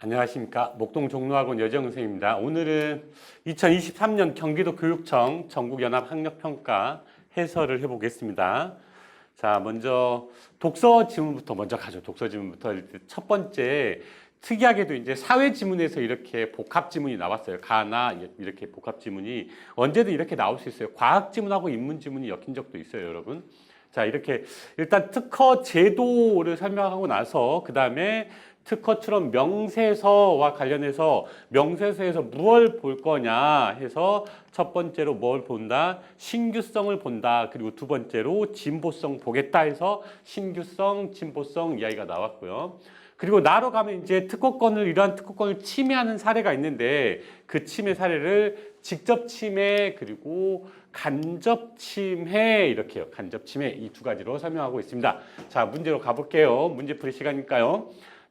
안녕하십니까. 목동 종로학원 여지영 선생님입니다. 오늘은 2023년 경기도 교육청 전국연합학력평가 해설을 해보겠습니다. 자, 먼저 독서 지문부터 먼저 가죠. 독서 지문부터 첫 번째, 특이하게도 이제 사회 지문에서 이렇게 복합 지문이 나왔어요. 가나 이렇게 복합 지문이 언제든 이렇게 나올 수 있어요. 과학 지문하고 인문 지문이 엮인 적도 있어요, 여러분. 자, 이렇게 일단 특허 제도를 설명하고 나서 그 다음에 특허처럼 명세서와 관련해서 명세서에서 무엇을 볼 거냐 해서 첫 번째로 뭘 본다? 신규성을 본다. 그리고 두 번째로 진보성 보겠다 해서 신규성, 진보성 이야기가 나왔고요. 그리고 나로 가면 이제 이러한 특허권을 침해하는 사례가 있는데 그 침해 사례를 직접 침해 그리고 간접 침해 이렇게요. 간접 침해 이 두 가지로 설명하고 있습니다. 자, 문제로 가볼게요. 문제풀이 시간이니까요.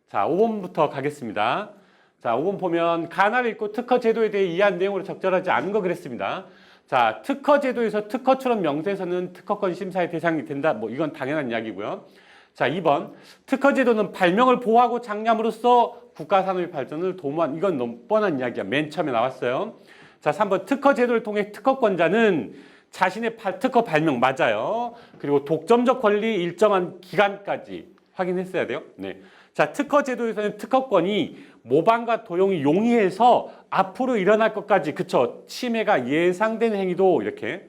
자, 5번부터 가겠습니다. 자, 5번 보면 가나를 읽고 특허 제도에 대해 이해한 내용으로 적절하지 않은 거 그랬습니다. 자, 특허 제도에서 특허처럼 명세서는 특허권 심사의 대상이 된다. 뭐 이건 당연한 이야기고요. 자, 2번 특허 제도는 발명을 보호하고 장려함으로써 국가 산업의 발전을 도모한 이건 너무 뻔한 이야기야. 맨 처음에 나왔어요. 자, 3번 특허 제도를 통해 특허권자는 자신의 특허 발명 맞아요. 그리고 독점적 권리 일정한 기간까지 확인했어야 돼요. 네. 자, 특허 제도에서는 특허권이 모방과 도용이 용이해서 앞으로 일어날 것까지 그쵸 침해가 예상되는 행위도 이렇게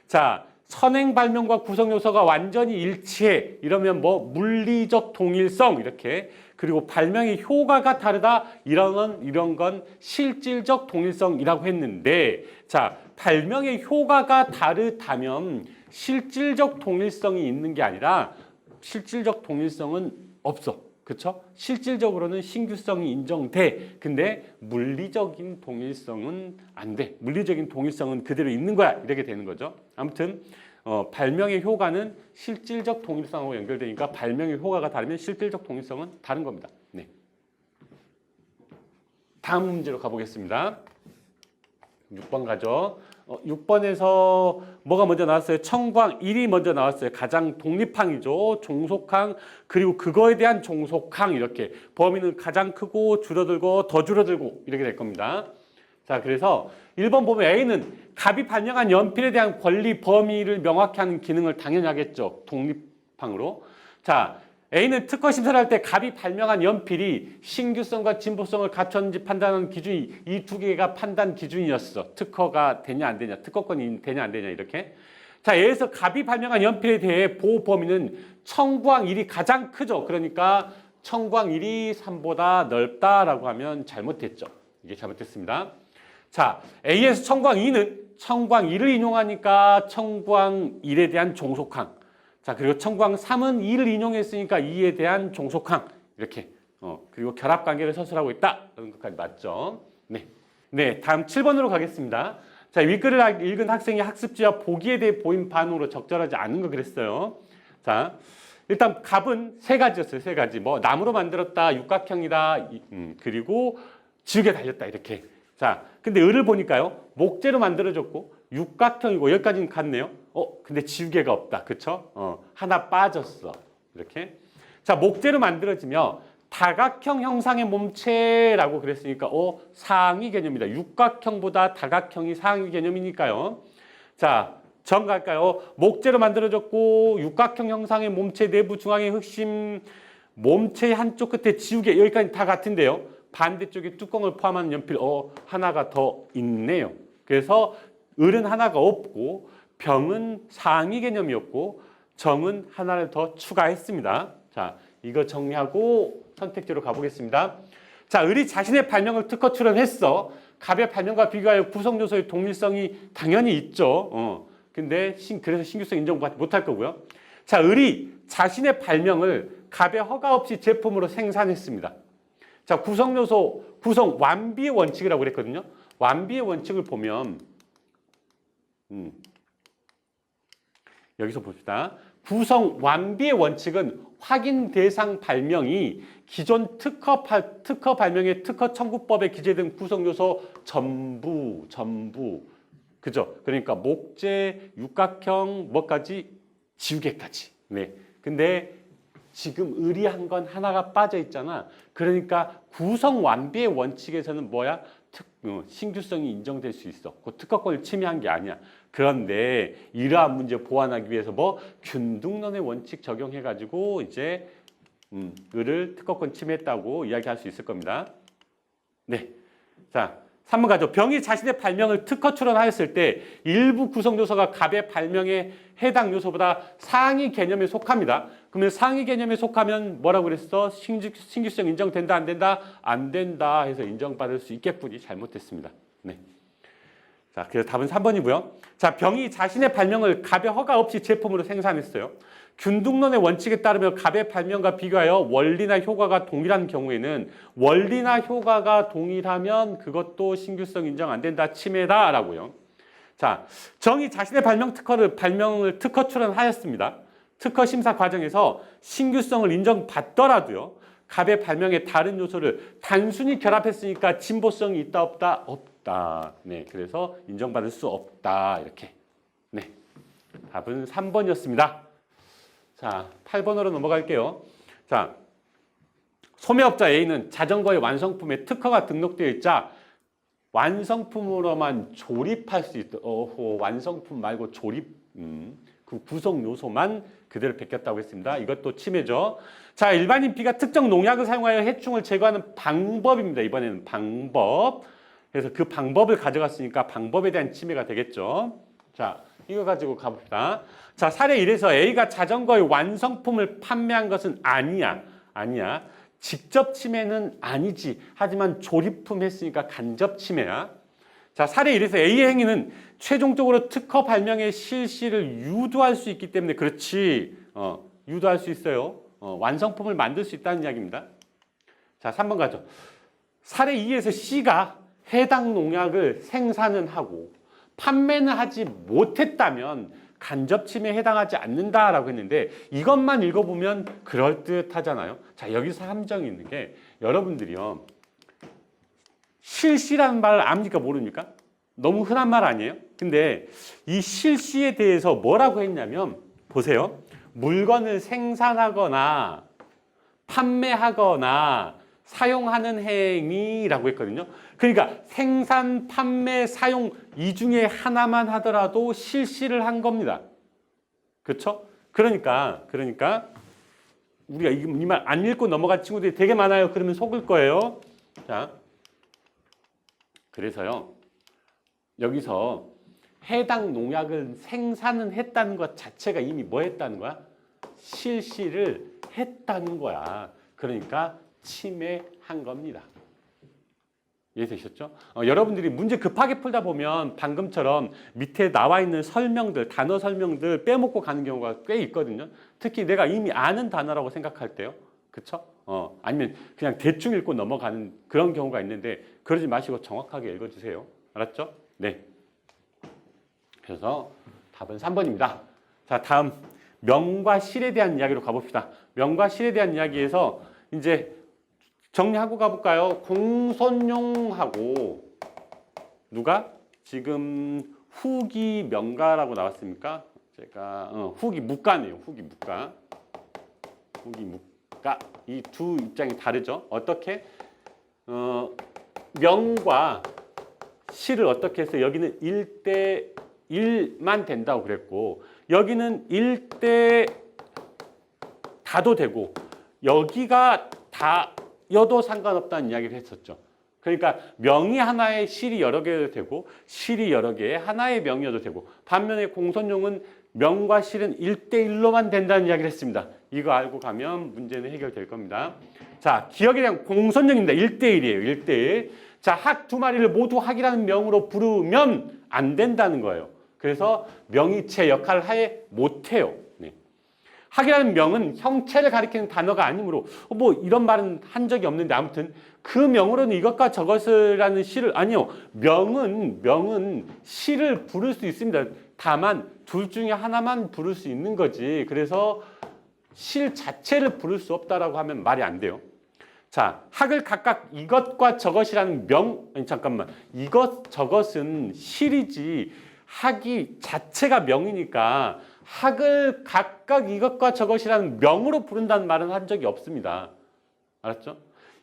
자 선행 발명과 구성 요소가 완전히 일치해 이러면 뭐 물리적 동일성 이렇게 그리고 발명의 효과가 다르다 이런 건 실질적 동일성이라고 했는데 자 발명의 효과가 다르다면 실질적 동일성이 있는 게 아니라 실질적 동일성은 없어. 그렇죠? 실질적으로는 신규성이 인정돼. 근데 물리적인 동일성은 안 돼. 물리적인 동일성은 그대로 있는 거야. 이렇게 되는 거죠. 아무튼 발명의 효과는 실질적 동일성하고 연결되니까 발명의 효과가 다르면 실질적 동일성은 다른 겁니다. 네. 다음 문제로 가보겠습니다. 6번 가죠. 6번에서 뭐가 먼저 나왔어요? 청광 1이 먼저 나왔어요. 가장 독립항이죠. 종속항 그리고 그거에 대한 종속항 이렇게 범위는 가장 크고 줄어들고 더 줄어들고 이렇게 될 겁니다. 자, 그래서 1번 보면 A는 갑이 발명한 연필에 대한 권리 범위를 명확히 하는 기능을 당연히 하겠죠. 독립항으로. 자, A는 특허 심사를 할 때 갑이 발명한 연필이 신규성과 진보성을 갖췄는지 판단하는 기준이 이 두 개가 판단 기준이었어. 특허가 되냐 안 되냐, 특허권이 되냐 안 되냐 이렇게. 자, A에서 갑이 발명한 연필에 대해 보호 범위는 청구항 1이 가장 크죠. 그러니까 청구항 1이 3보다 넓다라고 하면 잘못됐죠. 이게 잘못됐습니다. 자, A에서 청구항 2는 청구항 1을 인용하니까 청구항 1에 대한 종속항. 자, 그리고 청구항 3은 2를 인용했으니까 2에 대한 종속항 이렇게 그리고 결합관계를 서술하고 있다 이런 것까지 맞죠? 네, 네 다음 7번으로 가겠습니다. 자, 윗글을 읽은 학생이 학습지와 보기에 대해 보인 반응으로 적절하지 않은 거 그랬어요. 자, 일단 갑은 세 가지였어요. 세 가지 뭐 나무로 만들었다, 육각형이다, 그리고 지우개 달렸다 이렇게. 자, 근데 을을 보니까요 목재로 만들어졌고 육각형이고 여기까지는 같네요. 근데 지우개가 없다. 그쵸? 하나 빠졌어. 이렇게. 자, 목재로 만들어지며 다각형 형상의 몸체라고 그랬으니까, 상위 개념이다. 육각형보다 다각형이 상위 개념이니까요. 자, 정 갈까요? 목재로 만들어졌고, 육각형 형상의 몸체 내부 중앙의核심, 몸체의 한쪽 끝에 지우개, 여기까지 다 같은데요. 반대쪽에 뚜껑을 포함한 연필, 하나가 더 있네요. 그래서 을은 하나가 없고, 병은 상위 개념이었고 정은 하나를 더 추가했습니다. 자, 이거 정리하고 선택지로 가보겠습니다. 자, 을이 자신의 발명을 특허 출원했어. 갑의 발명과 비교하여 구성 요소의 동일성이 당연히 있죠. 근데 그래서 신규성 인정 못할 거고요. 자, 을이 자신의 발명을 갑의 허가 없이 제품으로 생산했습니다. 자, 구성 완비의 원칙이라고 그랬거든요. 완비의 원칙을 보면 여기서 봅시다. 구성 완비의 원칙은 확인 대상 발명이 기존 특허 발명의 특허 청구법에 기재된 구성 요소 전부 그죠? 그러니까 목재, 육각형, 뭐까지 지우개까지. 네. 근데 지금 의리한 건 하나가 빠져 있잖아. 그러니까 구성 완비의 원칙에서는 뭐야? 신규성이 인정될 수 있어. 그 특허권을 침해한 게 아니야. 그런데 이러한 문제 보완하기 위해서 뭐 균등론의 원칙 적용해가지고 이제 을을 특허권 침해했다고 이야기할 수 있을 겁니다. 네, 자 3번 가죠. 병이 자신의 발명을 특허 출원하였을 때 일부 구성 요소가 갑의 발명에 해당 요소보다 상위 개념에 속합니다. 그러면 상위 개념에 속하면 뭐라고 그랬어? 신규성 인정된다 안 된다? 안 된다 해서 인정받을 수 있겠군이 잘못됐습니다. 네. 자, 그래서 답은 3번이고요. 자, 병이 자신의 발명을 갑의 허가 없이 제품으로 생산했어요. 균등론의 원칙에 따르면 갑의 발명과 비교하여 원리나 효과가 동일한 경우에는 원리나 효과가 동일하면 그것도 신규성 인정 안 된다, 침해다라고요. 자, 정이 자신의 발명을 특허 출원하였습니다. 특허 심사 과정에서 신규성을 인정받더라도요. 갑의 발명의 다른 요소를 단순히 결합했으니까 진보성이 있다 없다? 없다. 네, 그래서 인정받을 수 없다. 이렇게. 네, 답은 3번이었습니다. 자, 8번으로 넘어갈게요. 자, 소매업자 A는 자전거의 완성품에 특허가 등록되어 있자 완성품으로만 조립할 수 있다. 완성품 말고 조립, 그 구성 요소만 그대로 베꼈다고 했습니다. 이것도 침해죠. 자, 일반인 B가 특정 농약을 사용하여 해충을 제거하는 방법입니다. 이번에는 방법. 그래서 그 방법을 가져갔으니까 방법에 대한 침해가 되겠죠. 자, 이거 가지고 가봅시다. 자, 사례 1에서 A가 자전거의 완성품을 판매한 것은 아니야. 직접 침해는 아니지. 하지만 조립품 했으니까 간접 침해야. 자, 사례 1에서 A의 행위는 최종적으로 특허 발명의 실시를 유도할 수 있기 때문에 그렇지. 유도할 수 있어요. 완성품을 만들 수 있다는 이야기입니다. 자, 3번 가죠. 사례 2에서 C가 해당 농약을 생산은 하고 판매는 하지 못했다면 간접 침해에 해당하지 않는다라고 했는데 이것만 읽어보면 그럴듯하잖아요. 자, 여기서 함정이 있는 게 여러분들이요. 실시라는 말을 압니까 모릅니까? 너무 흔한 말 아니에요? 근데 이 실시에 대해서 뭐라고 했냐면 보세요. 물건을 생산하거나 판매하거나 사용하는 행위라고 했거든요. 그러니까 생산, 판매, 사용 이 중에 하나만 하더라도 실시를 한 겁니다. 그렇죠? 그러니까 우리가 이 말 안 읽고 넘어간 친구들이 되게 많아요. 그러면 속을 거예요. 자, 그래서요. 여기서 해당 농약을 생산은 했다는 것 자체가 이미 뭐 했다는 거야? 실시를 했다는 거야. 그러니까 침해한 겁니다. 이해되셨죠? 여러분들이 문제 급하게 풀다 보면 방금처럼 밑에 나와 있는 설명들, 단어 설명들 빼먹고 가는 경우가 꽤 있거든요. 특히 내가 이미 아는 단어라고 생각할 때요. 그쵸? 아니면 그냥 대충 읽고 넘어가는 그런 경우가 있는데 그러지 마시고 정확하게 읽어주세요. 알았죠? 네. 그래서 답은 3번입니다. 자, 다음 명과 실에 대한 이야기로 가봅시다. 명과 실에 대한 이야기에서 이제 정리하고 가볼까요? 공손용하고 누가? 지금 후기 명가라고 나왔습니까? 제가 후기 묵가네요. 후기 묵가. 이 두 입장이 다르죠. 어떻게? 명과 실을 어떻게 해서 여기는 1대1만 된다고 그랬고 여기는 1대 다도 되고 여기가 다여도 상관없다는 이야기를 했었죠. 그러니까 명이 하나에 실이 여러 개도 되고 실이 여러 개에 하나의 명이어도 되고 반면에 공손용은 명과 실은 1대1로만 된다는 이야기를 했습니다. 이거 알고 가면 문제는 해결될 겁니다. 자, 기억에 대한 공손용입니다. 1대1이에요. 1대1. 자, 학 두 마리를 모두 학이라는 명으로 부르면 안 된다는 거예요. 그래서 명의체 역할을 하에 못해요. 네. 학이라는 명은 형체를 가리키는 단어가 아니므로 뭐 이런 말은 한 적이 없는데 아무튼 그 명으로는 이것과 저것이라는 시를 아니요. 명은 시를 부를 수 있습니다. 다만 둘 중에 하나만 부를 수 있는 거지. 그래서 실 자체를 부를 수 없다라고 하면 말이 안 돼요. 자, 학을 각각 이것과 저것이라는 이것 저것은 실이지 학이 자체가 명이니까 학을 각각 이것과 저것이라는 명으로 부른다는 말은 한 적이 없습니다. 알았죠?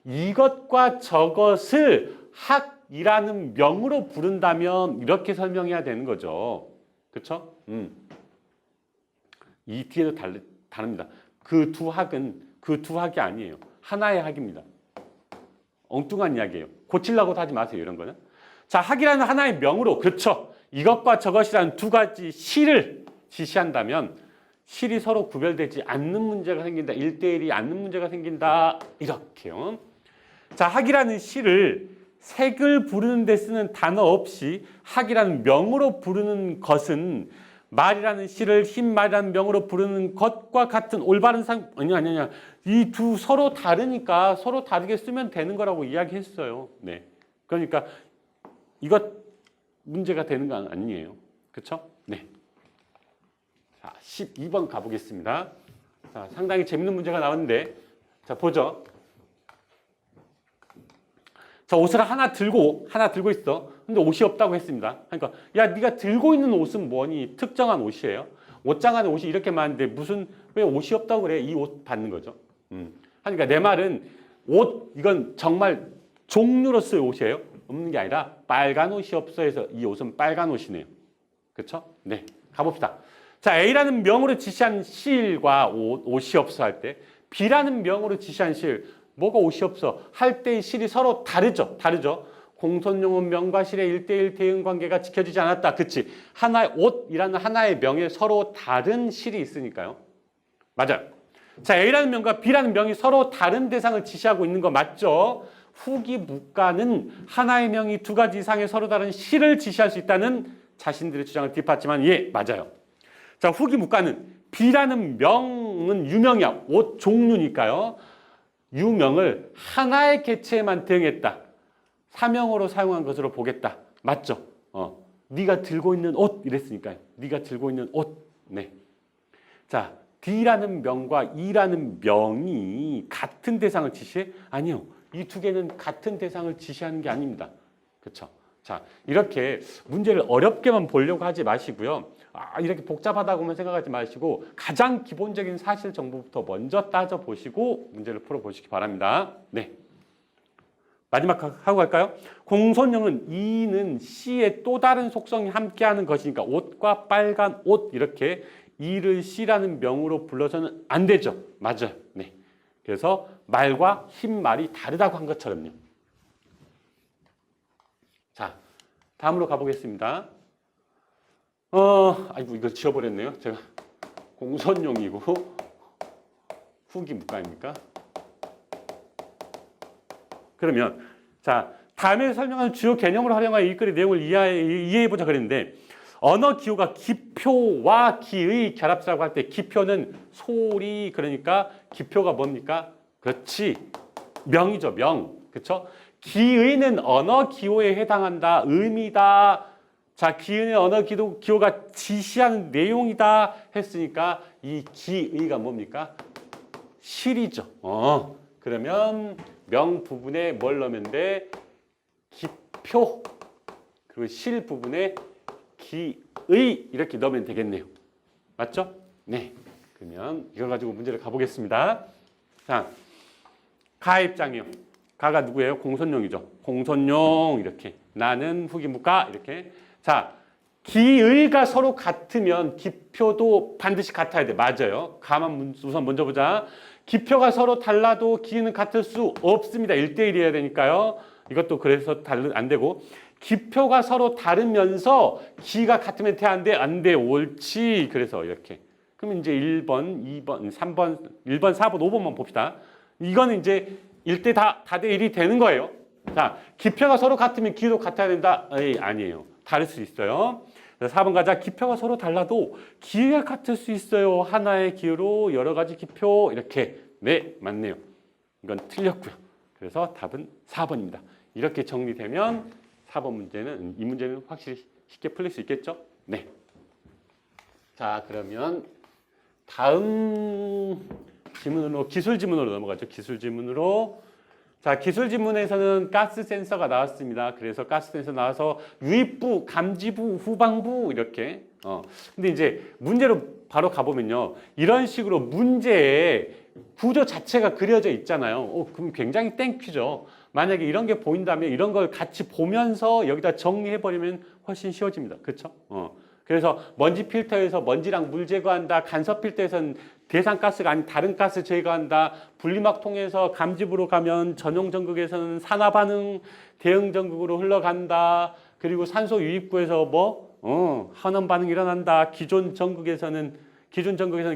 이것과 저것을 학이라는 명으로 부른다면 이렇게 설명해야 되는 거죠. 그렇죠? 이 뒤에도 다릅니다. 그 두 학이 아니에요. 하나의 학입니다. 엉뚱한 이야기예요. 고치려고 하지 마세요. 이런 거는. 자, 학이라는 하나의 명으로 그렇죠. 이것과 저것이라는 두 가지 실을 지시한다면 실이 서로 구별되지 않는 문제가 생긴다. 1대1이 않는 문제가 생긴다. 이렇게요. 자, 학이라는 실을 색을 부르는 데 쓰는 단어 없이 학이라는 명으로 부르는 것은 말이라는 실을 흰 말이라는 명으로 부르는 것과 같은 올바른 아니야. 이 두 서로 다르니까 서로 다르게 쓰면 되는 거라고 이야기했어요. 네. 그러니까 이것 문제가 되는 건 아니에요. 그렇죠? 네. 자, 12번 가보겠습니다. 자, 상당히 재밌는 문제가 나왔는데, 자, 보죠. 자, 옷을 하나 들고 있어. 근데 옷이 없다고 했습니다. 그러니까, 야, 네가 들고 있는 옷은 뭐니? 특정한 옷이에요. 옷장 안에 옷이 이렇게 많은데 왜 옷이 없다고 그래? 이 옷 받는 거죠. 그러니까 내 말은 이건 정말 종류로서의 옷이에요. 없는 게 아니라 빨간 옷이 없어 해서 이 옷은 빨간 옷이네요. 그렇죠? 네, 가봅시다. 자, A라는 명으로 지시한 실과 옷이 없어 할 때 B라는 명으로 지시한 실, 뭐가 옷이 없어 할 때의 실이 서로 다르죠. 공손용은 명과 실의 1대1 대응 관계가 지켜지지 않았다. 그치? 하나의 옷이라는 하나의 명에 서로 다른 실이 있으니까요. 맞아요. 자, A라는 명과 B라는 명이 서로 다른 대상을 지시하고 있는 거 맞죠? 후기 묵가는 하나의 명이 두 가지 이상의 서로 다른 실을 지시할 수 있다는 자신들의 주장을 뒷받지만 예, 맞아요. 자, 후기 묵가는 B라는 명은 유명이야. 옷 종류니까요. 유명을 하나의 개체에만 대응했다. 사명으로 사용한 것으로 보겠다. 맞죠? 네가 들고 있는 옷 이랬으니까요. 네가 들고 있는 옷. 네. 자, D라는 명과 E라는 명이 같은 대상을 지시해? 아니요. 이 두 개는 같은 대상을 지시하는 게 아닙니다. 그렇죠? 자, 이렇게 문제를 어렵게만 보려고 하지 마시고요. 이렇게 복잡하다고만 생각하지 마시고 가장 기본적인 사실 정보부터 먼저 따져보시고 문제를 풀어보시기 바랍니다. 네. 마지막 하고 갈까요? 공손형은 E는 C의 또 다른 속성이 함께하는 것이니까 옷과 빨간 옷 이렇게 E를 C라는 명으로 불러서는 안 되죠. 맞아요. 네. 그래서 말과 흰 말이 다르다고 한 것처럼요. 자, 다음으로 가보겠습니다. 아이고 이거 지워버렸네요. 제가 공손용이고 후기 묵가입니까? 그러면 자, 다음에 설명하는 주요 개념을 활용하여 이 글의 내용을 이해해보자 그랬는데 언어 기호가 기표와 기의 결합사라고 할 때 기표는 소리 그러니까 기표가 뭡니까? 그렇지. 명이죠. 명. 그렇죠? 기의는 언어 기호에 해당한다. 의미다. 자, 기의는 언어 기호가 지시하는 내용이다 했으니까 이 기의가 뭡니까? 실이죠. 그러면 명 부분에 뭘 넣으면 돼? 기표. 그리고 실 부분에 기의 이렇게 넣으면 되겠네요. 맞죠? 네. 그러면 이걸 가지고 문제를 가보겠습니다. 자, 가 입장이요. 가가 누구예요? 공손용이죠. 공손용 이렇게. 나는 후기 묵가 이렇게. 자, 기의가 서로 같으면 기표도 반드시 같아야 돼. 맞아요. 가만 우선 먼저 보자. 기표가 서로 달라도 기의는 같을 수 없습니다. 1대1이어야 되니까요. 이것도 그래서 안 되고. 기표가 서로 다르면서 기가 같으면 돼, 안 돼? 안 돼. 옳지. 그래서 이렇게. 그럼 이제 1번, 2번, 3번, 1번, 4번, 5번만 봅시다. 이거는 이제 1대 다 대 1이 되는 거예요. 자, 기표가 서로 같으면 기도 같아야 된다? 에이, 아니에요. 다를 수 있어요. 4번 가자. 기표가 서로 달라도 기회가 같을 수 있어요. 하나의 기호로 여러 가지 기표 이렇게. 네, 맞네요. 이건 틀렸고요. 그래서 답은 4번입니다. 이렇게 정리되면 4번 문제는 이 문제는 확실히 쉽게 풀릴 수 있겠죠? 네. 자, 그러면 다음 지문으로 기술 지문으로 넘어가죠. 기술 지문으로. 자, 기술 지문에서는 가스 센서가 나왔습니다. 그래서 가스 센서 나와서 유입부, 감지부, 후방부 이렇게. 근데 이제 문제로 바로 가보면요. 이런 식으로 문제의 구조 자체가 그려져 있잖아요. 그럼 굉장히 땡큐죠. 만약에 이런 게 보인다면 이런 걸 같이 보면서 여기다 정리해버리면 훨씬 쉬워집니다. 그렇죠? 그래서 먼지 필터에서 먼지랑 물 제거한다. 간섭 필터에서는 대상가스가 아닌 다른 가스 제거한다. 분리막 통해서 감집으로 가면 전용 전극에서는 산화 반응 대응 전극으로 흘러간다. 그리고 산소 유입구에서 환원 반응이 일어난다. 기존 전극에서는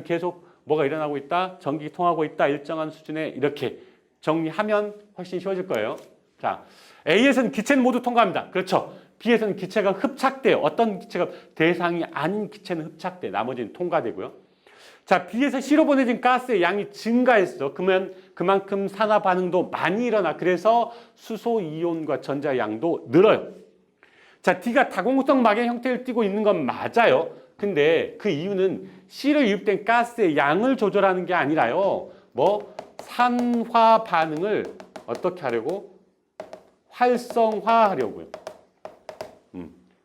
계속 뭐가 일어나고 있다. 전기 통하고 있다. 일정한 수준에 이렇게 정리하면 훨씬 쉬워질 거예요. 자, A에서는 기체는 모두 통과합니다. 그렇죠. B에서는 기체가 흡착돼요. 어떤 기체가 대상이 아닌 기체는 흡착돼. 나머지는 통과되고요. 자, B에서 C로 보내진 가스의 양이 증가했어. 그러면 그만큼 산화 반응도 많이 일어나. 그래서 수소 이온과 전자 양도 늘어요. 자, D가 다공성 막의 형태를 띠고 있는 건 맞아요. 근데 그 이유는 C로 유입된 가스의 양을 조절하는 게 아니라요. 산화 반응을 어떻게 하려고? 활성화하려고요.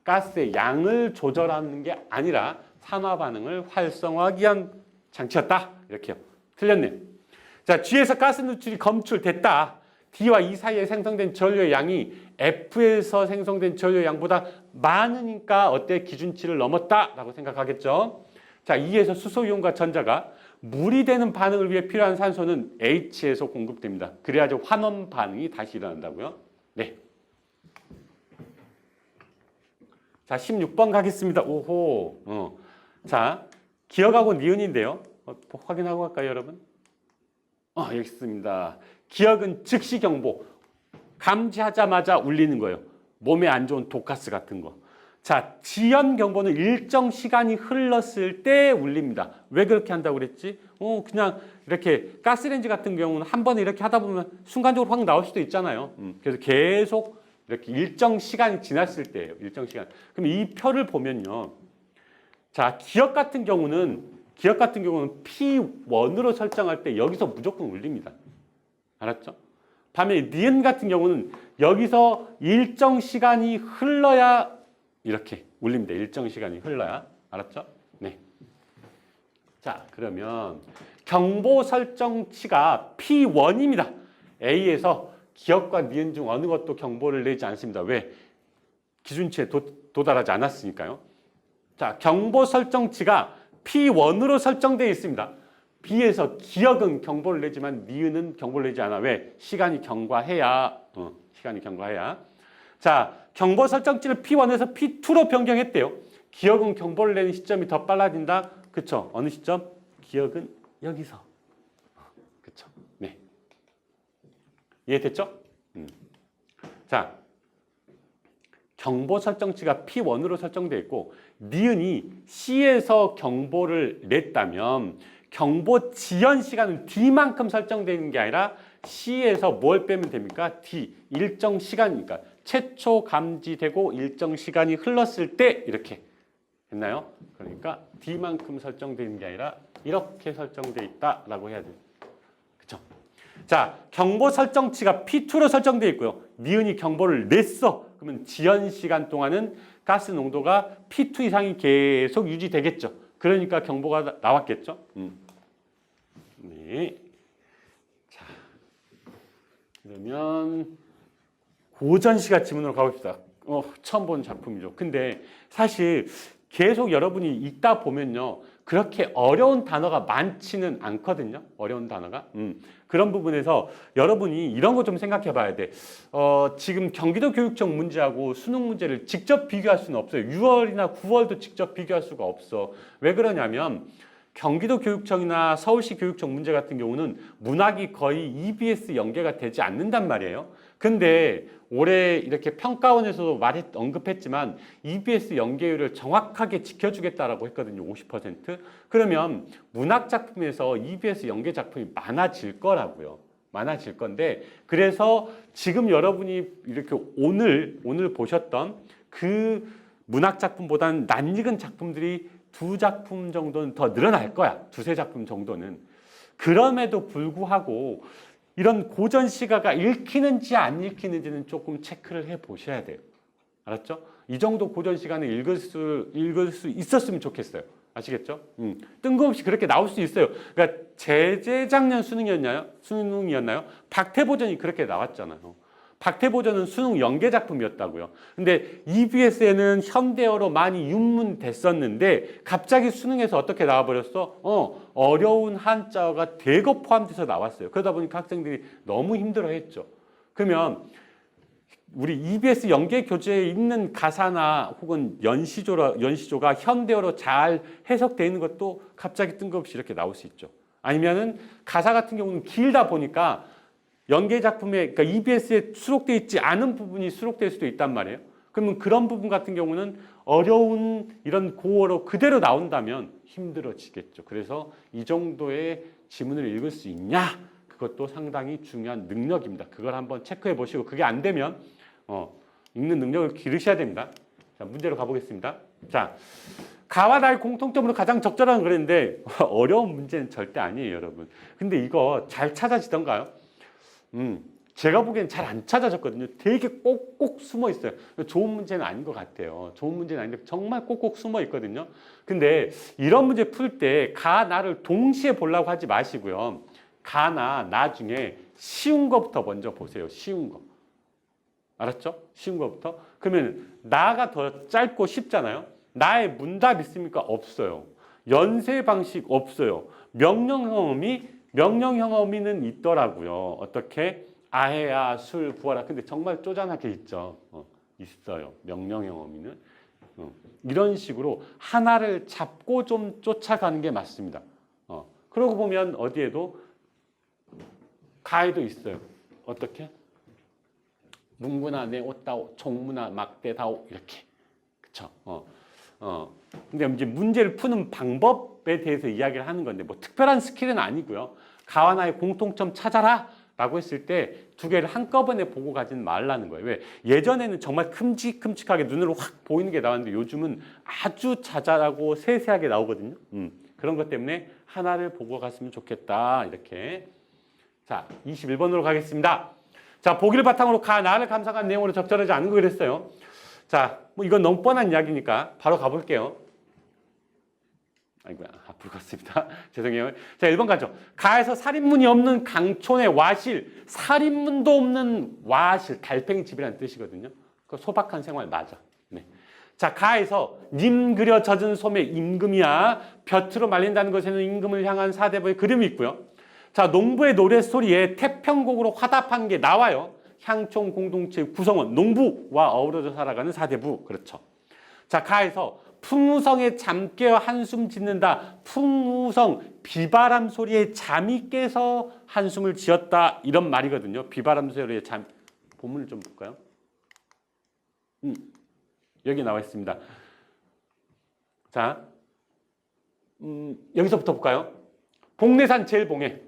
가스의 양을 조절하는 게 아니라 산화 반응을 활성화하기 위한 장치였다. 이렇게요. 틀렸네요. 자, G에서 가스 누출이 검출됐다. D와 E 사이에 생성된 전류의 양이 F에서 생성된 전류의 양보다 많으니까 어때? 기준치를 넘었다라고 생각하겠죠. 자, E에서 수소이온과 전자가 물이 되는 반응을 위해 필요한 산소는 H에서 공급됩니다. 그래야지 환원 반응이 다시 일어난다고요. 네. 자, 16번 가겠습니다. 오호. 자, 기억하고 니은인데요. 확인하고 갈까요, 여러분? 여기 있습니다. 기억은 즉시 경보. 감지하자마자 울리는 거예요. 몸에 안 좋은 독가스 같은 거. 자, 지연 경보는 일정 시간이 흘렀을 때 울립니다. 왜 그렇게 한다고 그랬지? 그냥 이렇게 가스레인지 같은 경우는 한 번에 이렇게 하다 보면 순간적으로 확 나올 수도 있잖아요. 그래서 계속 이렇게 일정 시간이 지났을 때예요. 일정 시간. 그럼 이 표를 보면요. 자, 기억 같은 경우는 P1으로 설정할 때 여기서 무조건 울립니다. 알았죠? 반면에 니은 같은 경우는 여기서 일정 시간이 흘러야 이렇게 울립니다. 일정 시간이 흘러야. 알았죠? 네. 자, 그러면 경보 설정치가 P1입니다. A에서 기억과 니은 중 어느 것도 경보를 내지 않습니다. 왜? 기준치에 도달하지 않았으니까요. 자, 경보 설정치가 P1으로 설정되어 있습니다. B에서 기억은 경보를 내지만 니은은 경보를 내지 않아. 왜? 시간이 경과해야. 자, 경보 설정치를 P1에서 P2로 변경했대요. 기억은 경보를 내는 시점이 더 빨라진다. 그쵸? 어느 시점? 기억은 여기서. 그쵸? 네. 이해됐죠? 자, 경보 설정치가 P1으로 설정되어 있고 니은이 C에서 경보를 냈다면 경보 지연 시간은 D만큼 설정되는 게 아니라 C에서 뭘 빼면 됩니까? D, 일정 시간이니까 최초 감지되고 일정 시간이 흘렀을 때 이렇게 했나요? 그러니까 D만큼 설정되는 게 아니라 이렇게 설정되어 있다라고 해야 돼요. 그렇죠? 자, 경보 설정치가 P2로 설정되어 있고요. 니은이 경보를 냈어. 그러면 지연 시간 동안은 가스 농도가 P2 이상이 계속 유지되겠죠. 그러니까 경보가 나왔겠죠. 네. 자, 그러면 고전시가 지문으로 가봅시다. 처음 본 작품이죠. 근데 사실 계속 여러분이 읽다 보면요. 그렇게 어려운 단어가 많지는 않거든요. 어려운 단어가. 그런 부분에서 여러분이 이런 거 좀 생각해 봐야 돼. 지금 경기도 교육청 문제하고 수능 문제를 직접 비교할 수는 없어요. 6월이나 9월도 직접 비교할 수가 없어. 왜 그러냐면 경기도 교육청이나 서울시 교육청 문제 같은 경우는 문학이 거의 EBS 연계가 되지 않는단 말이에요. 근데 올해 이렇게 평가원에서도 언급했지만 EBS 연계율을 정확하게 지켜주겠다라고 했거든요. 50%. 그러면 문학 작품에서 EBS 연계 작품이 많아질 거라고요. 많아질 건데 그래서 지금 여러분이 이렇게 오늘 보셨던 그 문학 작품보다는 낯익은 작품들이 2작품 정도는 더 늘어날 거야. 2-3작품 정도는. 그럼에도 불구하고 이런 고전 시가가 읽히는지 안 읽히는지는 조금 체크를 해 보셔야 돼요. 알았죠? 이 정도 고전 시간에 읽을 수 있었으면 좋겠어요. 아시겠죠? 뜬금없이 그렇게 나올 수 있어요. 그러니까 재작년 수능이었나요? 박태보전이 그렇게 나왔잖아요. 박태보전은 수능 연계 작품이었다고요. 근데 EBS에는 현대어로 많이 윤문됐었는데 갑자기 수능에서 어떻게 나와버렸어? 어려운 한자어가 대거 포함돼서 나왔어요. 그러다 보니까 학생들이 너무 힘들어했죠. 그러면 우리 EBS 연계 교재에 있는 가사나 혹은 연시조가 현대어로 잘 해석되어 있는 것도 갑자기 뜬금없이 이렇게 나올 수 있죠. 아니면은 가사 같은 경우는 길다 보니까 연계 작품에, 그러니까 EBS에 수록되어 있지 않은 부분이 수록될 수도 있단 말이에요. 그러면 그런 부분 같은 경우는 어려운 이런 고어로 그대로 나온다면 힘들어지겠죠. 그래서 이 정도의 지문을 읽을 수 있냐? 그것도 상당히 중요한 능력입니다. 그걸 한번 체크해 보시고 그게 안 되면 읽는 능력을 기르셔야 됩니다. 자, 문제로 가보겠습니다. 자, 가와 나의 공통점으로 가장 적절한 그랬는데 어려운 문제는 절대 아니에요, 여러분. 근데 이거 잘 찾아지던가요? 제가 보기엔 잘 안 찾아졌거든요. 되게 꼭꼭 숨어 있어요. 좋은 문제는 아닌 것 같아요. 좋은 문제는 아닌데 정말 꼭꼭 숨어 있거든요. 근데 이런 문제 풀 때 가, 나를 동시에 보려고 하지 마시고요. 가나 나중에 쉬운 거부터 먼저 보세요. 쉬운 거. 알았죠? 쉬운 거부터. 그러면 나가 더 짧고 쉽잖아요. 나의 문답 있습니까? 없어요. 연세 방식 없어요. 명령 형어미는 있더라고요. 어떻게? 아해야, 술, 구하라. 근데 정말 쪼잔하게 있죠. 있어요. 명령 형어미는. 이런 식으로 하나를 잡고 좀 쫓아가는 게 맞습니다. 그러고 보면 어디에도 가에도 있어요. 어떻게? 문구나 내 옷다오, 종무나 막대다오 이렇게. 그쵸? 근데 이제 문제를 푸는 방법에 대해서 이야기를 하는 건데 뭐 특별한 스킬은 아니고요. 가와 나의 공통점 찾아라 라고 했을 때 두 개를 한꺼번에 보고 가지는 말라는 거예요. 왜? 예전에는 정말 큼직큼직하게 눈으로 확 보이는 게 나왔는데 요즘은 아주 자잘하고 세세하게 나오거든요. 그런 것 때문에 하나를 보고 갔으면 좋겠다. 이렇게. 자, 21번으로 가겠습니다. 자, 보기를 바탕으로 가, 나를 감상한 내용으로 적절하지 않은 거 그랬어요. 자, 뭐 이건 너무 뻔한 이야기니까 바로 가볼게요. 아이고야, 앞으로 갔습니다. 죄송해요. 자, 1번 가죠. 가에서 살인문이 없는 강촌의 와실, 살인문도 없는 와실, 달팽이 집이라는 뜻이거든요. 그 소박한 생활 맞아. 네. 자, 가에서 님 그려 젖은 솜에 임금이야. 볕으로 말린다는 것에는 임금을 향한 사대부의 그림이 있고요. 자, 농부의 노랫소리에 태평곡으로 화답한 게 나와요. 향촌 공동체 구성원, 농부와 어우러져 살아가는 사대부. 그렇죠. 자, 가에서 풍우성에 잠 깨어 한숨 짓는다. 풍우성, 비바람 소리에 잠이 깨서 한숨을 지었다. 이런 말이거든요. 비바람 소리에 잠. 본문을 좀 볼까요? 여기 나와 있습니다. 자, 여기서부터 볼까요? 복례산 제일 봉에.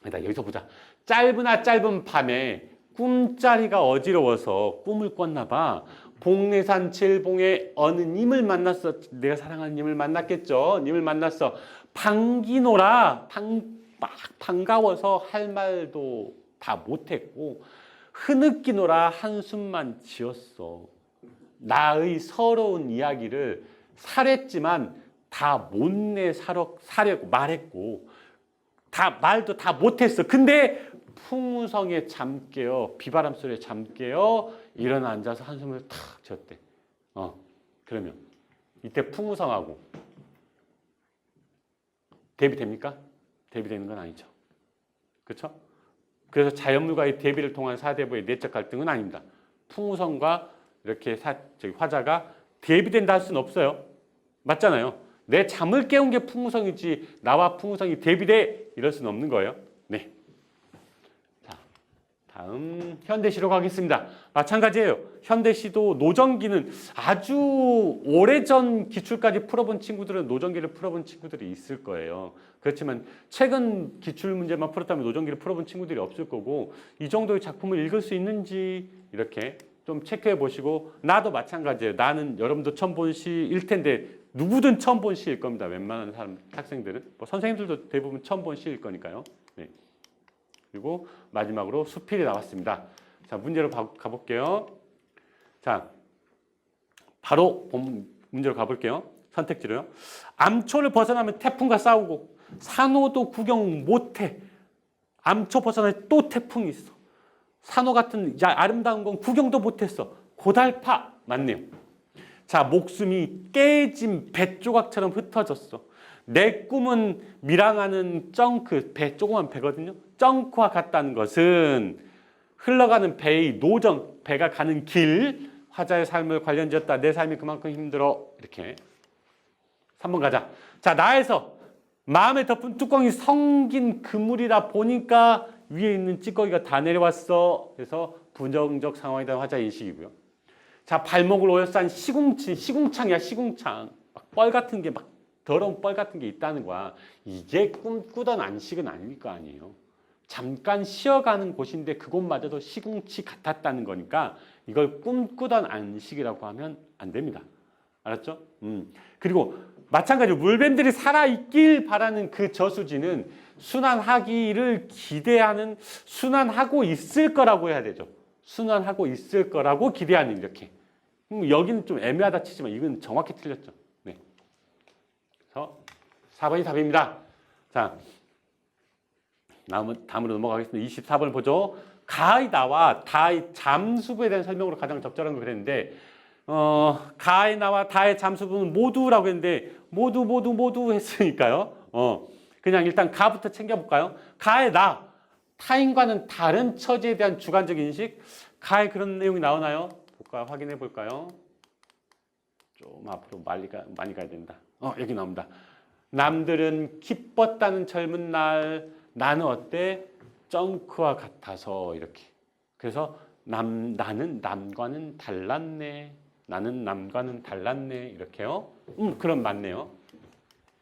아니다, 여기서 보자. 짧은 밤에 꿈자리가 어지러워서 꿈을 꿨나 봐. 복례산 칠봉에 어느 님을 만났어. 내가 사랑하는 님을 만났겠죠. 님을 만났어. 반기노라. 막 반가워서 할 말도 다 못했고 흐느끼노라 한숨만 지었어. 나의 서러운 이야기를 살했지만 다 못내 사려고 말했고 다 말도 다 못했어. 근데 풍우성에 잠 깨어 비바람 소리에 잠 깨어 일어나 앉아서 한숨을 탁 지었대. 그러면 이때 풍우성하고 대비됩니까? 대비되는 건 아니죠. 그렇죠? 그래서 자연물과의 대비를 통한 사대부의 내적 갈등은 아닙니다. 풍우성과 이렇게 화자가 대비된다 할 수는 없어요. 맞잖아요. 내 잠을 깨운 게 풍우성이지 나와 풍우성이 대비돼 이럴 수는 없는 거예요. 네. 자, 다음 현대시로 가겠습니다. 마찬가지예요. 현대시도 노정기는 아주 오래전 기출까지 풀어본 친구들은 노정기를 풀어본 친구들이 있을 거예요. 그렇지만 최근 기출 문제만 풀었다면 노정기를 풀어본 친구들이 없을 거고 이 정도의 작품을 읽을 수 있는지 이렇게 좀 체크해 보시고 나도 마찬가지예요. 나는 여러분도 처음 본 시일 텐데 누구든 처음 본 시일 겁니다. 웬만한 학생들은 뭐 선생님들도 대부분 처음 본 시일 거니까요. 네. 그리고 마지막으로 수필이 나왔습니다. 자, 문제로 가볼게요. 자, 바로 문제로 가볼게요. 선택지로요. 암초를 벗어나면 태풍과 싸우고 산호도 구경 못해. 암초 벗어나면 또 태풍이 있어. 산호 같은 아름다운 건 구경도 못했어. 고달파. 맞네요. 자, 목숨이 깨진 배 조각처럼 흩어졌어. 내 꿈은 밀항하는 쩡크, 배, 조그만 배거든요. 쩡크와 같다는 것은 흘러가는 배의 노정, 배가 가는 길, 화자의 삶을 관련지었다. 내 삶이 그만큼 힘들어. 이렇게. 3번 가자. 자, 나에서 마음에 덮은 뚜껑이 성긴 그물이라 보니까 위에 있는 찌꺼기가 다 내려왔어. 그래서 부정적 상황이다. 화자 인식이고요. 자, 발목을 오여싼 시궁창이야, 시궁창. 막 뻘 같은 게, 막 더러운 뻘 같은 게 있다는 거야. 이게 꿈꾸던 안식은 아닐 거 아니에요. 잠깐 쉬어가는 곳인데 그곳마저도 시궁치 같았다는 거니까 이걸 꿈꾸던 안식이라고 하면 안 됩니다. 알았죠? 그리고 마찬가지로 물뱀들이 살아있길 바라는 그 저수지는 순환하기를 기대하는, 순환하고 있을 거라고 해야 되죠. 순환하고 있을 거라고 기대하는, 이렇게. 여기는 좀 애매하다 치지만 이건 정확히 틀렸죠. 네. 그래서 4번이 답입니다. 자, 다음으로 넘어가겠습니다. 24번을 보죠. 가의 나와 다의 잠수부에 대한 설명으로 가장 적절한 걸 그랬는데, 가의 나와 다의 잠수부는 모두라고 했는데 모두 했으니까요. 그냥 일단 가부터 챙겨볼까요? 가의 나, 타인과는 다른 처지에 대한 주관적 인식. 가에 그런 내용이 나오나요? 볼까요? 확인해 볼까요? 좀 앞으로 많이 가야 된다. 여기 나옵니다. 남들은 기뻤다는 젊은 날, 나는 어때? 쩡크와 같아서. 이렇게. 그래서 나는 남과는 달랐네. 나는 남과는 달랐네. 이렇게요. 그럼 맞네요.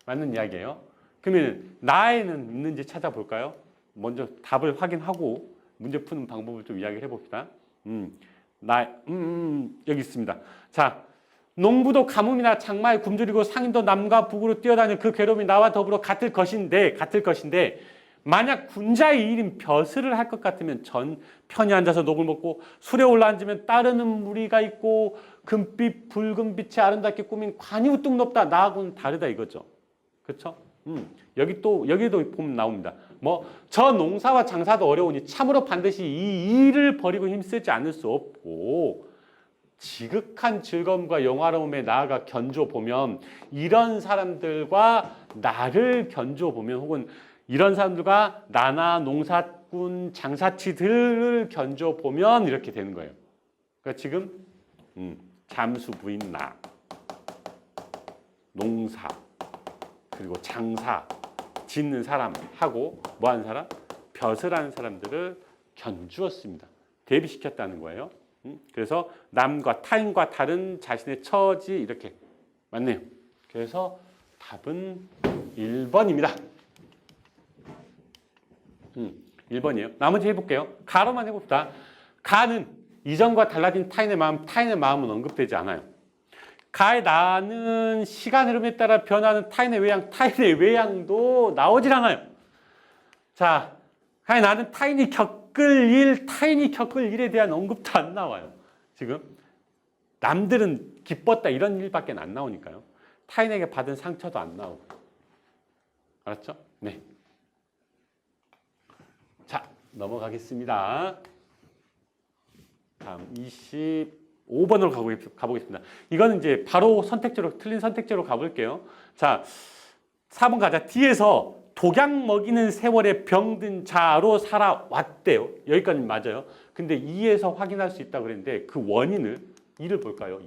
맞는 이야기예요. 그러면 나에는 있는지 찾아볼까요? 먼저 답을 확인하고 문제 푸는 방법을 좀 이야기를 해봅시다. 여기 있습니다. 자, 농부도 가뭄이나 장마에 굶주리고 상인도 남과 북으로 뛰어다니는 그 괴로움이 나와 더불어 같을 것인데 만약 군자의 일인 벼슬을 할 것 같으면 편히 앉아서 녹을 먹고 술에 올라앉으면 따르는 무리가 있고 금빛 붉은 빛이 아름답게 꾸민 관이 우뚝 높다. 나하고는 다르다 이거죠. 그렇죠? 여기도 보면 나옵니다. 저 농사와 장사도 어려우니 참으로 반드시 이 일을 버리고 힘쓰지 않을 수 없고 지극한 즐거움과 영화로움에 나아가 견줘보면 이런 사람들과 나를 견줘보면 혹은 이런 사람들과 나나 농사꾼 장사치들을 견줘보면 이렇게 되는 거예요. 그러니까 지금 잠수부인 나, 농사, 그리고 장사, 짓는 사람하고 뭐하는 사람? 벼슬하는 사람들을 견주었습니다. 대비시켰다는 거예요. 그래서 남과 타인과 다른 자신의 처지 이렇게 맞네요. 그래서 답은 1번입니다. 1번이에요. 나머지 해볼게요. 가로만 해봅시다. 가는 이전과 달라진 타인의 마음은 언급되지 않아요. 가의 나는 시간 흐름에 따라 변하는 타인의 외양도 나오질 않아요. 자, 가의 나는 타인이 겪을 일에 대한 언급도 안 나와요. 지금 남들은 기뻤다 이런 일밖에 안 나오니까요. 타인에게 받은 상처도 안 나오고. 알았죠? 네. 자, 넘어가겠습니다. 다음 25번으로 가보겠습니다. 이거는 이제 바로 틀린 선택지로 가볼게요. 자, 4번 가자. 뒤에서 독약 먹이는 세월에 병든 자로 살아왔대요. 여기까지 맞아요. 근데 2에서 확인할 수 있다고 그랬는데 그 원인을 2를 볼까요?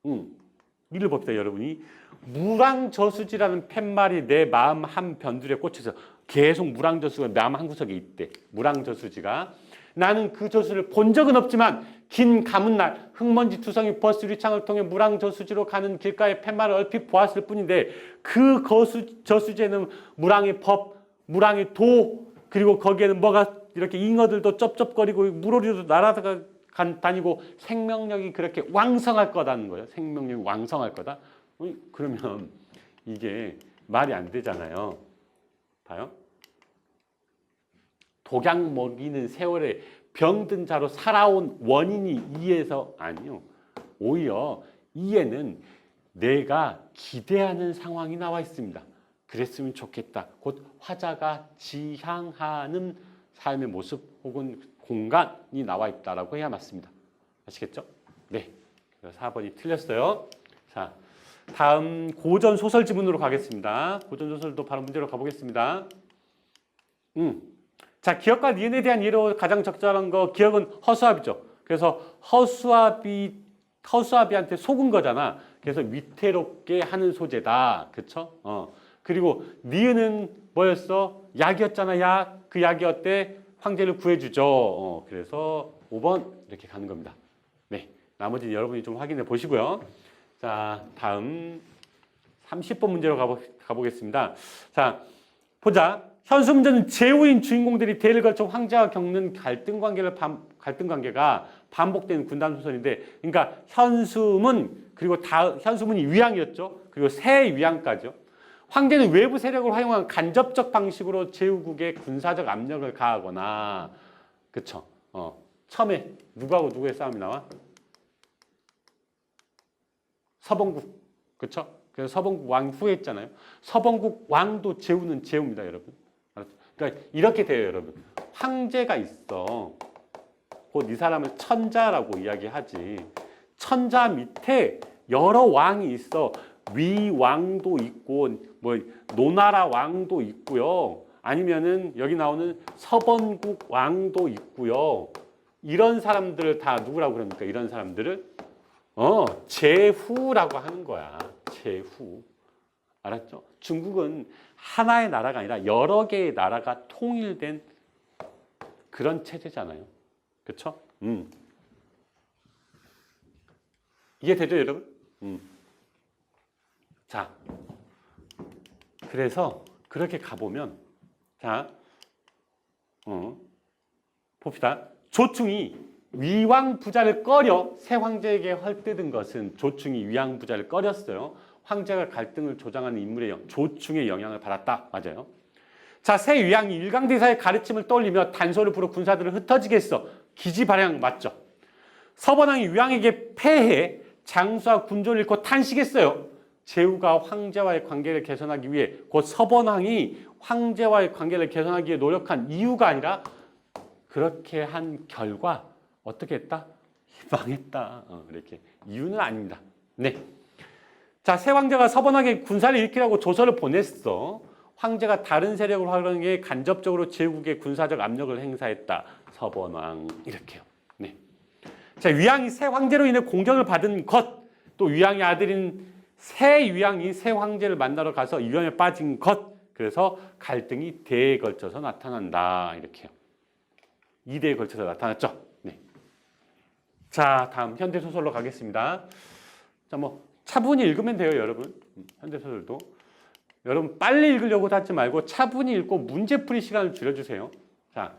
2를 봅시다, 여러분이. 무랑저수지라는 팻말이 내 마음 한 변두리에 꽂혀서 계속 무랑저수가 마음 한 구석에 있대. 무랑저수지가. 나는 그 저수를 본 적은 없지만 긴 가문 날 흙먼지 투성이 버스 유리창을 통해 무랑저수지로 가는 길가의 팻말을 얼핏 보았을 뿐인데 그 저수지에는 무랑의 법, 무랑의 도, 그리고 거기에는 뭐가 이렇게 잉어들도 쩝쩝거리고 물오리도 날아다니고 생명력이 그렇게 왕성할 거다는 거예요. 생명력이 왕성할 거다. 그러면 이게 말이 안 되잖아요. 봐요. 독약 먹이는 세월에 병든 자로 살아온 원인이 2에서 아니요. 오히려 2에는 내가 기대하는 상황이 나와 있습니다. 그랬으면 좋겠다. 곧 화자가 지향하는 삶의 모습 혹은 공간이 나와 있다라고 해야 맞습니다. 아시겠죠? 네. 4번이 틀렸어요. 자, 다음 고전 소설 지문으로 가겠습니다. 고전 소설도 바로 문제로 가보겠습니다. 자, 기억과 니은에 대한 이해로 가장 적절한 거 기억은 허수아비죠. 그래서 허수아비한테 속은 거잖아. 그래서 위태롭게 하는 소재다. 그쵸? 그리고 니은은 뭐였어? 약이었잖아. 약. 그 약이 어때? 황제를 구해주죠. 그래서 5번 이렇게 가는 겁니다. 네. 나머지는 여러분이 좀 확인해 보시고요. 자, 다음 30번 문제로 가보겠습니다. 자, 보자. 현수 문제는 제후인 주인공들이 대를 걸쳐 황제와 겪는 갈등 관계가 반복되는 군단 소설인데, 그러니까 현수문 그리고 현수문이 위양이었죠. 그리고 새 위양까지요. 황제는 외부 세력을 활용한 간접적 방식으로 제후국에 군사적 압력을 가하거나, 그쵸? 처음에 누구하고 누구의 싸움이 나와? 서봉국, 그쵸? 그래서 서봉국 왕 후회했잖아요. 서봉국 왕도 제후는 제후입니다, 여러분. 그러니까 이렇게 돼요, 여러분. 황제가 있어. 곧 이 사람을 천자라고 이야기하지. 천자 밑에 여러 왕이 있어. 위왕도 있고, 뭐 노나라 왕도 있고요. 아니면은 여기 나오는 서번국 왕도 있고요. 이런 사람들을 다 누구라고 그럽니까? 이런 사람들을 제후라고 하는 거야. 제후. 알았죠? 중국은 하나의 나라가 아니라 여러 개의 나라가 통일된 그런 체제잖아요. 그렇죠? 이해되죠, 여러분? 자, 그래서 그렇게 가보면, 자, 봅시다. 조충이 위왕 부자를 꺼려 새 황제에게 헐뜯은 것은 조충이 위왕 부자를 꺼렸어요. 황제가 갈등을 조장하는 인물의 조충의 영향을 받았다. 맞아요. 자, 새 위왕이 일강대사의 가르침을 떠올리며 단소를 부려 군사들을 흩어지게 했어. 기지발양 맞죠? 서번왕이 위왕에게 패해 장수와 군조를 잃고 탄식했어요. 제후가 황제와의 관계를 개선하기 위해, 곧 서번왕이 황제와의 관계를 개선하기 위해 노력한 이유가 아니라 그렇게 한 결과 어떻게 했다? 망했다. 이렇게 이유는 아닙니다. 네. 자, 새 황제가 서번왕에게 군사를 일으키라고 조서를 보냈어. 황제가 다른 세력을 활용해 간접적으로 제국에 군사적 압력을 행사했다. 서번왕 이렇게요. 네. 자, 위왕이 새 황제로 인해 공격을 받은 것, 또 위왕의 아들인 새 위왕이 새 황제를 만나러 가서 위험에 빠진 것, 그래서 갈등이 대에 걸쳐서 나타난다. 이렇게요. 2대에 걸쳐서 나타났죠. 네. 자, 다음 현대소설로 가겠습니다. 자, 뭐 차분히 읽으면 돼요, 여러분. 현대소설도. 여러분 빨리 읽으려고 하지 말고 차분히 읽고 문제풀이 시간을 줄여주세요. 자,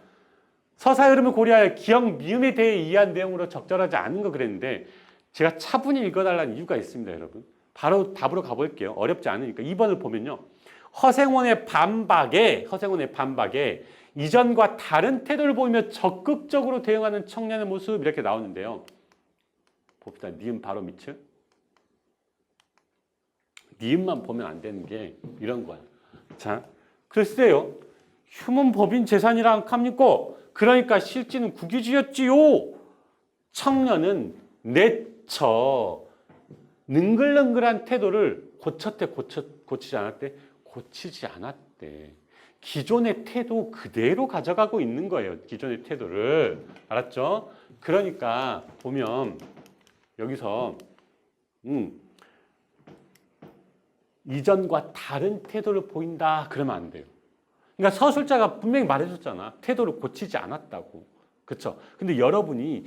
서사의 흐름을 고려하여 기억, 미음에 대해 이해한 내용으로 적절하지 않은 거 그랬는데 제가 차분히 읽어달라는 이유가 있습니다, 여러분. 바로 답으로 가볼게요. 어렵지 않으니까. 2번을 보면요. 허생원의 반박에 이전과 다른 태도를 보이며 적극적으로 대응하는 청년의 모습 이렇게 나오는데요. 봅시다. 니은 바로 밑을. 니은만 보면 안 되는 게 이런 거야. 자, 글쎄요. 휴문 법인 재산이라 합니까? 그러니까 실지는 국유지였지요. 청년은 내처 능글능글한 태도를 고치지 않았대? 고치지 않았대. 기존의 태도 그대로 가져가고 있는 거예요. 기존의 태도를. 알았죠? 그러니까 보면 여기서 이전과 다른 태도를 보인다 그러면 안 돼요. 그러니까 서술자가 분명히 말해줬잖아. 태도를 고치지 않았다고. 그렇죠? 근데 여러분이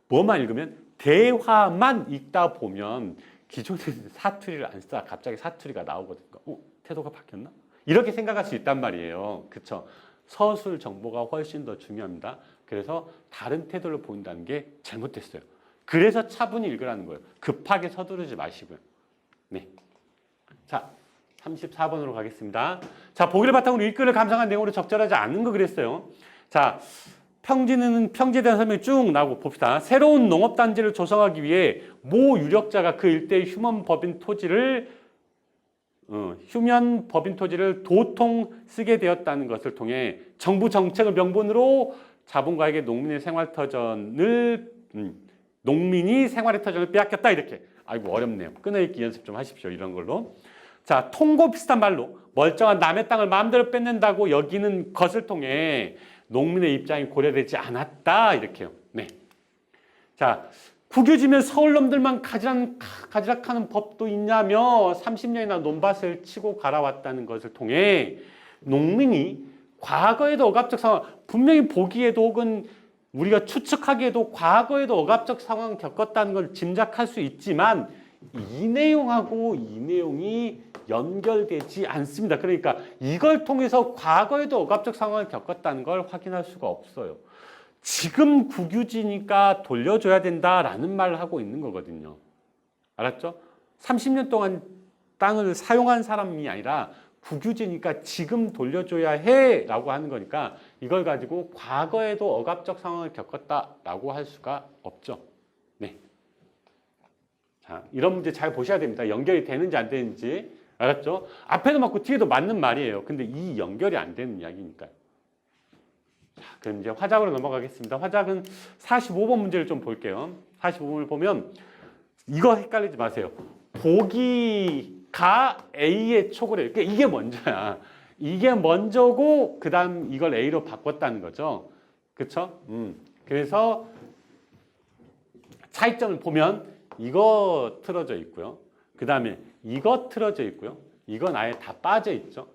뭐만 읽으면 대화만 읽다 보면 기존에 사투리를 안 쓰다 갑자기 사투리가 나오거든요. 태도가 바뀌었나? 이렇게 생각할 수 있단 말이에요. 그렇죠? 서술 정보가 훨씬 더 중요합니다. 그래서 다른 태도를 보인다는 게 잘못됐어요. 그래서 차분히 읽으라는 거예요. 급하게 서두르지 마시고요. 네. 자, 34번으로 가겠습니다. 자, 보기를 바탕으로 이 글을 감상한 내용으로 적절하지 않은 거 그랬어요. 자, 평지에 대한 설명이 쭉 나오고 봅시다. 새로운 농업단지를 조성하기 위해 모 유력자가 그 일대의 휴면 법인 토지를 도통 쓰게 되었다는 것을 통해 정부 정책을 명분으로 자본가에게 농민이 생활의 터전을 빼앗겼다 이렇게. 아이고 어렵네요. 끊어읽기 연습 좀 하십시오. 이런 걸로. 자, 통고 비슷한 말로 멀쩡한 남의 땅을 마음대로 뺏는다고 여기는 것을 통해 농민의 입장이 고려되지 않았다 이렇게요. 네. 자, 국유지면 서울 놈들만 가지락하는 법도 있냐며 30년이나 논밭을 치고 갈아왔다는 것을 통해 농민이 과거에도 억압적 상황, 분명히 보기에도 혹은 우리가 추측하기에도 과거에도 억압적 상황을 겪었다는 걸 짐작할 수 있지만 이 내용하고 이 내용이 연결되지 않습니다. 그러니까 이걸 통해서 과거에도 억압적 상황을 겪었다는 걸 확인할 수가 없어요. 지금 국유지니까 돌려줘야 된다라는 말을 하고 있는 거거든요. 알았죠? 30년 동안 땅을 사용한 사람이 아니라 국유지니까 지금 돌려줘야 해라고 하는 거니까 이걸 가지고 과거에도 억압적 상황을 겪었다라고 할 수가 없죠. 네. 자, 이런 문제 잘 보셔야 됩니다. 연결이 되는지 안 되는지. 알았죠? 앞에도 맞고 뒤에도 맞는 말이에요. 근데 이 연결이 안 되는 이야기니까요. 자, 그럼 이제 화작으로 넘어가겠습니다. 화작은 45번 문제를 좀 볼게요. 45번을 보면 이거 헷갈리지 마세요. 보기가 A의 초고래요. 그러니까 이게 먼저야. 이게 먼저고 그 다음 이걸 A로 바꿨다는 거죠. 그쵸? 그래서 차이점을 보면 이거 틀어져 있고요. 그 다음에 이거 틀어져 있고요. 이건 아예 다 빠져 있죠.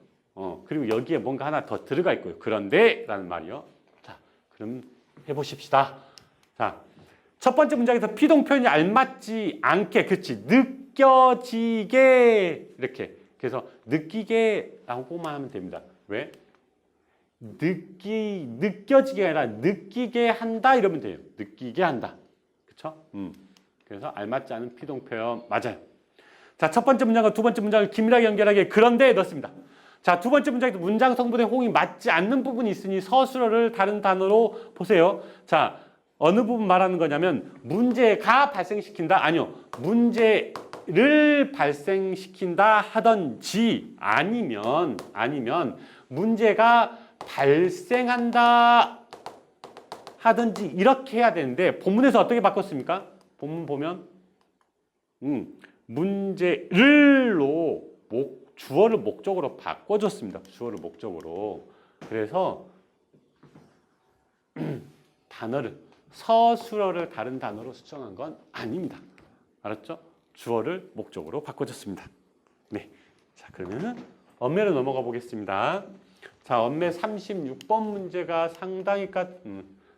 그리고 여기에 뭔가 하나 더 들어가 있고요. 그런데 라는 말이요. 자, 그럼 해보십시다. 자, 첫 번째 문장에서 피동 표현이 알맞지 않게, 그렇지, 느껴지게 이렇게. 그래서 느끼게라고만 하면 됩니다. 왜? 느껴지게 아니라 느끼게 한다 이러면 돼요. 느끼게 한다. 그렇죠? 그래서 알맞지 않은 피동 표현 맞아요. 자, 첫 번째 문장과 두 번째 문장을 긴밀하게 연결하게 그런데 넣습니다. 자, 두 번째 문장에도 문장 성분의 호응이 맞지 않는 부분이 있으니 서술어를 다른 단어로 보세요. 자, 어느 부분 말하는 거냐면 문제가 발생시킨다? 아니요. 문제를 발생시킨다 하든지 아니면 문제가 발생한다 하든지 이렇게 해야 되는데 본문에서 어떻게 바꿨습니까? 본문 보면 문제를로 주어를 목적으로 바꿔줬습니다. 주어를 목적으로. 그래서 단어를 서술어를 다른 단어로 수정한 건 아닙니다. 알았죠? 주어를 목적으로 바꿔줬습니다. 네. 자, 그러면은 언매로 넘어가 보겠습니다. 자, 언매 36번 문제가 상당히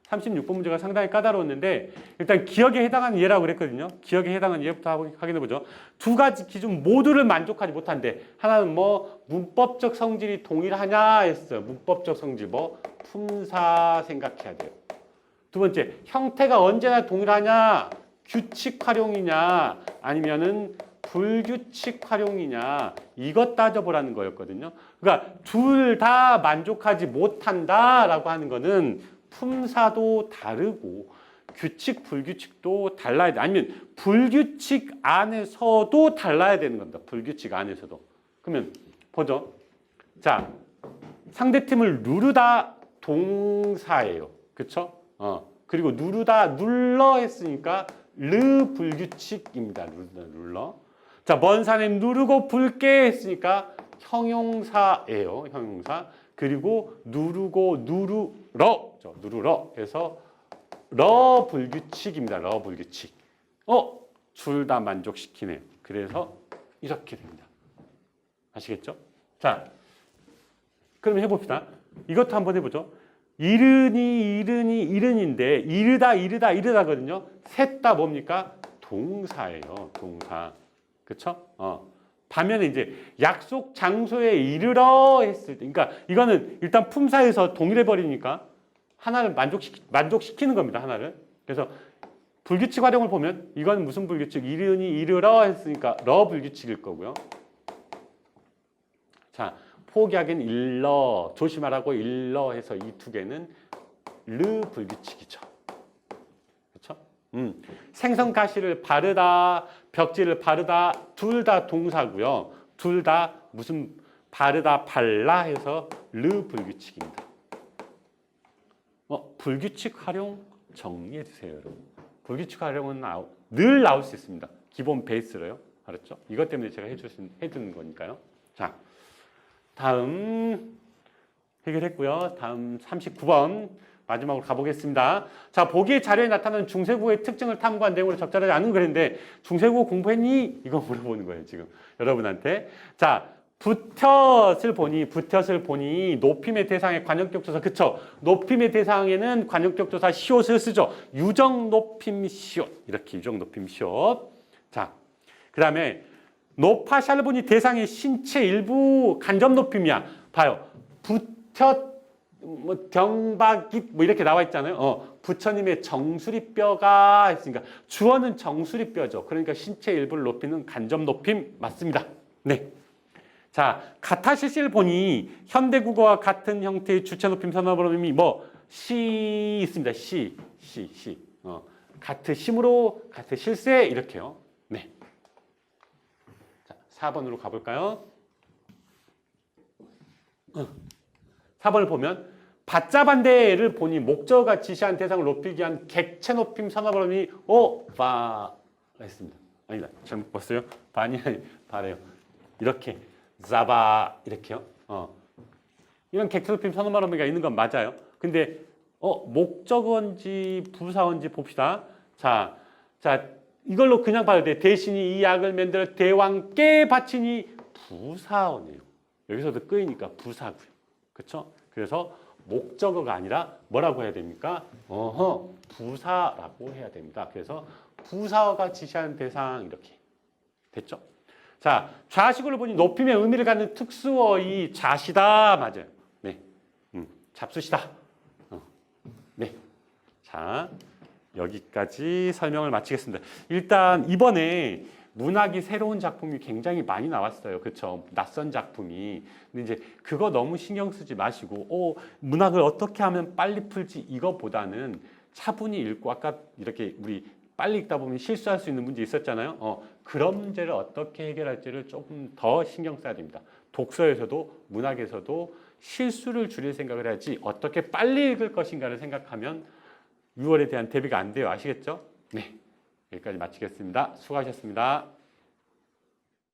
36번 문제가 상당히 까다로웠는데 일단 기억에 해당하는 예라고 그랬거든요. 기억에 해당하는 예부터 확인해 보죠. 두 가지 기준 모두를 만족하지 못한데 하나는 뭐 문법적 성질이 동일하냐 했어요. 문법적 성질 뭐 품사 생각해야 돼요. 두 번째 형태가 언제나 동일하냐 규칙 활용이냐 아니면은 불규칙 활용이냐 이것 따져보라는 거였거든요. 그러니까 둘 다 만족하지 못한다라고 하는 거는 품사도 다르고 규칙, 불규칙도 달라야 돼. 아니면 불규칙 안에서도 달라야 되는 겁니다. 불규칙 안에서도. 그러면 보죠. 자, 상대팀을 누르다 동사예요. 그렇죠? 그리고 누르다 눌러 했으니까 르 불규칙입니다. 눌러. 자, 먼 산에 누르고 붉게 했으니까 형용사예요. 형용사. 그리고 누르고 누르러 해서 러 불규칙입니다. 러 불규칙. 둘 다 만족시키네요. 그래서 이렇게 됩니다. 아시겠죠? 자, 그럼 해봅시다. 이것도 한번 해보죠. 이른인데 이르다거든요. 셋 다 뭡니까? 동사예요. 동사. 그쵸? 반면에 이제 약속 장소에 이르러 했을 때, 그러니까 이거는 일단 품사에서 동일해 버리니까 하나를 만족시키는 겁니다. 하나를. 그래서 불규칙 활용을 보면 이건 무슨 불규칙? 이르러 했으니까 러 불규칙일 거고요. 자, 포기하기는 일러, 조심하라고 일러 해서 이 두 개는 르 불규칙이죠. 그렇죠? 생선 가시를 바르다, 벽지를 바르다 둘 다 동사고요. 둘 다 무슨 바르다, 발라 해서 르 불규칙입니다. 불규칙 활용 정리해 주세요, 여러분. 불규칙 활용은 늘 나올 수 있습니다. 기본 베이스로요. 알았죠? 이것 때문에 제가 해주는 거니까요. 자, 다음 해결했고요. 다음 39번 마지막으로 가보겠습니다. 자, 보기의 자료에 나타나는 중세국어의 특징을 탐구한 내용으로 적절하지 않은 글인데 중세국어 공부했니? 이거 물어보는 거예요, 지금 여러분한테. 자, 붙여을 보니 높임의 대상의 관용격 조사. 그쵸? 높임의 대상에는 관용격 조사 시옷을 쓰죠. 유정 높임 시옷. 이렇게 유정 높임 시옷. 자, 그 다음에 높아 샬을 보니 대상의 신체 일부 간접 높임이야. 봐요. 부처 경박잇 이렇게 나와 있잖아요. 부처님의 정수리뼈가 있으니까 주어는 정수리뼈죠. 그러니까 신체 일부를 높이는 간접 높임 맞습니다. 네. 자, 가타시시를 보니 현대국어와 같은 형태의 주체 높임 선어범위 시 있습니다. 시. 같은 심으로 같은 실세 이렇게요. 네. 자, 4번으로 가볼까요? 4번을 보면 받자반대를 보니 목적어가 지시한 대상을 높이기 위한 객체 높임 선어범위 바가 있습니다. 아니다. 잘못 봤어요. 반이 아니 바래요. 이렇게 자바 이렇게요. 이런 객체 높임 선어범위가 있는 건 맞아요. 근데 목적어인지 부사어인지 봅시다. 자, 이걸로 그냥 봐도 돼. 대신이 이 약을 만들어 대왕께 바치니 부사어네요. 여기서도 끄이니까 부사고요. 그렇죠? 그래서 목적어가 아니라 뭐라고 해야 됩니까? 부사라고 해야 됩니다. 그래서 부사어가 지시하는 대상 이렇게 됐죠? 자, 좌식어를 보니 높임의 의미를 갖는 특수어의 좌시다 맞아요. 네, 잡수시다. 네, 자 여기까지 설명을 마치겠습니다. 일단 이번에 문학이 새로운 작품이 굉장히 많이 나왔어요. 그렇죠? 낯선 작품이. 근데 이제 그거 너무 신경 쓰지 마시고 문학을 어떻게 하면 빨리 풀지 이거보다는 차분히 읽고 아까 이렇게 우리 빨리 읽다 보면 실수할 수 있는 문제 있었잖아요. 그런 문제를 어떻게 해결할지를 조금 더 신경 써야 됩니다. 독서에서도 문학에서도 실수를 줄일 생각을 해야지 어떻게 빨리 읽을 것인가를 생각하면 6월에 대한 대비가 안 돼요. 아시겠죠? 네. 여기까지 마치겠습니다. 수고하셨습니다.